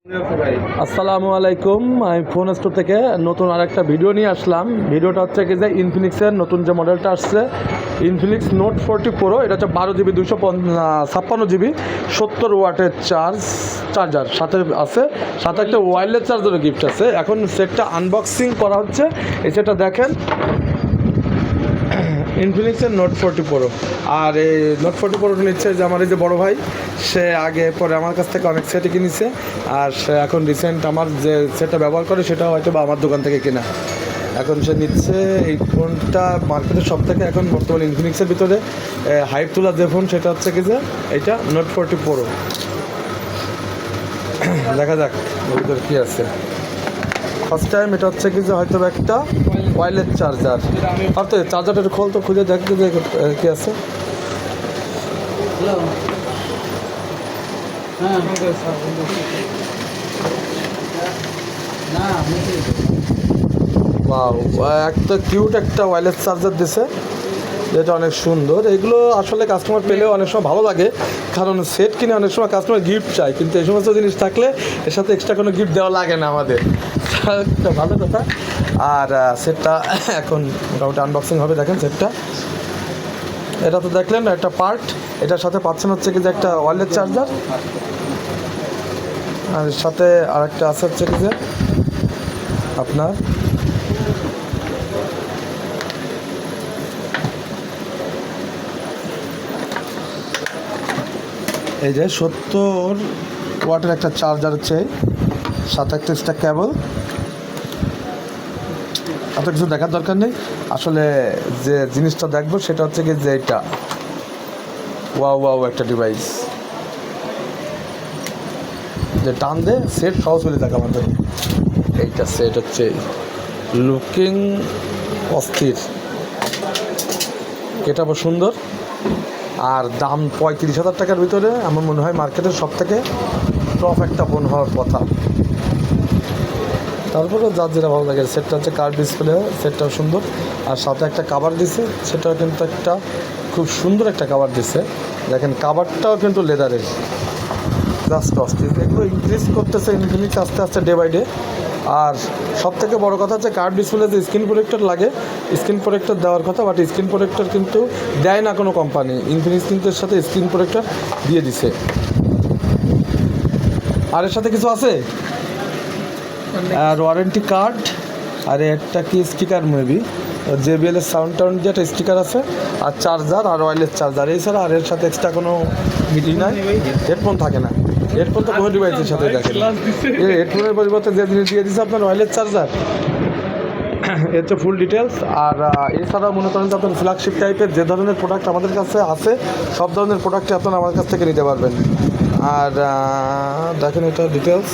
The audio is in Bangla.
আসসালামু আলাইকুম। আমি ফোন স্টোর থেকে নতুন আরেকটা ভিডিও নিয়ে আসলাম। ভিডিওটা হচ্ছে কি যে ইনফিনিক্সের নতুন যে মডেলটা আসছে ইনফিনিক্স নোট 40 প্রো, এটা হচ্ছে 12 GB 256 GB 70 ওয়াটের চার্জার সাথে আছে, সাথে একটা ওয়্যারলেস চার্জারের গিফট আছে। এখন সেটটা আনবক্সিং করা হচ্ছে। এই সেটটা দেখেন, ইনফিনিক্সের নোট 40 প্রো। আর এই নোট 40 প্রোটা নিচ্ছে যে আমার এই যে বড়ো ভাই, সে আগে পরে আমার কাছ থেকে অনেক সেটই কিনেছে, আর সে এখন রিসেন্ট আমার যে সেটটা ব্যবহার করে সেটা হয়তো বা আমার দোকান থেকে কেনা। এখন সে নিচ্ছে এই ফোনটা মার্কেটের সব থেকে এখন বর্তমানে ইনফিনিক্সের ভিতরে হাইপ তোলা যে ফোন সেটা হচ্ছে কি যে এইটা নোট 40 প্রো। দেখা যাক ওর ভিতরে কী আছে। ফার্স্ট টাইম এটা হচ্ছে কি যে হয়তো একটা ওয়্যারলেস চার্জার, হয়তো চার্জারটা খোল তো, খুঁজে দেখতে যে কী আছে। একটা কিউট একটা ওয়্যারলেস চার্জার দিছে, যেটা অনেক সুন্দর। এগুলো আসলে কাস্টমার পেলেও অনেক সময় ভালো লাগে, কারণ সেট কিনে অনেক সময় কাস্টমার গিফট চায়, কিন্তু এই সমস্ত জিনিস থাকলে এর সাথে এক্সট্রা কোনো গিফট দেওয়া লাগে না আমাদের, একটা ভালো কথা। আর সেটটা এখন মোটামুটি আনবক্সিং হবে। দেখেন সেটটা, এটা তো দেখলেন একটা পার্ট, এটার সাথে পাচ্ছেন হচ্ছে কি যে একটা ওয়্যারলেস চার্জার, আর সাথে আরেকটা আছে হচ্ছে কি যে আপনার এই যে 70 ওয়াটের একটা চার্জার হচ্ছে, সাথে একটা এক্সট্রা কেবল। এত কিছু দেখার দরকার নেই, আসলে যে জিনিসটা দেখবো সেটা হচ্ছে কি যে এটা ওয়াও একটা ডিভাইস, যে টান দে সেট সহজ হলে থাকে আমাদের। এইটা সেট হচ্ছে লুকিং অস্থির, এটা আবার সুন্দর, আর দাম 35,000 টাকার ভিতরে আমার মনে হয় মার্কেটের সব থেকে টপ একটা ফোন হওয়ার কথা। তারপরে যার যেটা ভালো লাগে। সেটটা হচ্ছে কার্ভ ডিসপ্লে, সেটটাও সুন্দর, আর সাথে একটা কাভার দিছে, সেটাও কিন্তু একটা খুব সুন্দর একটা কাভার দিছে। দেখেন কাভারটাও কিন্তু লেদারের, জাস্ট অস্থির। এগুলো ইনক্রিজ করতেছে ইনফিনিক্স আস্তে আস্তে ডে বাই ডে। আর সব থেকে বড় কথা হচ্ছে কার্ভ ডিসপ্লে যে স্ক্রিন প্রোটেক্টর লাগে, স্ক্রিন প্রোটেক্টর দেওয়ার কথা, বাট স্ক্রিন প্রোটেক্টর কিন্তু দেয় না কোনো কোম্পানি। ইনফিনিক্স কিন্তু এর সাথে স্ক্রিন প্রোটেক্টর দিয়ে দিছে। আর এর সাথে কিছু আছে, আর ওয়ারেন্টি কার্ড, আর একটা কি স্টিকার মেবি JBL এর সাউন্ড টাউন্ড যে একটা স্টিকার আছে, আর চার্জার আর ওয়্যারলেস চার্জার। এছাড়া আর এর সাথে এক্সট্রা কোনো মিটি নাই, হেডফোন থাকে না। হেডফোন তো কোনো ডিভাইসের সাথে থাকে, এই হেডফোনের পরিবর্তে যে জিনিস দিয়ে দিচ্ছে আপনার ওয়্যারলেস চার্জার, এর হচ্ছে ফুল ডিটেলস। আর এছাড়াও মনে করেন যে আপনার ফ্ল্যাগশিপ টাইপের যে ধরনের প্রোডাক্ট আমাদের কাছে আছে, সব ধরনের প্রোডাক্টই আপনারা আমার কাছ থেকে নিতে পারবেন। আর দেখেন এটা ডিটেলস।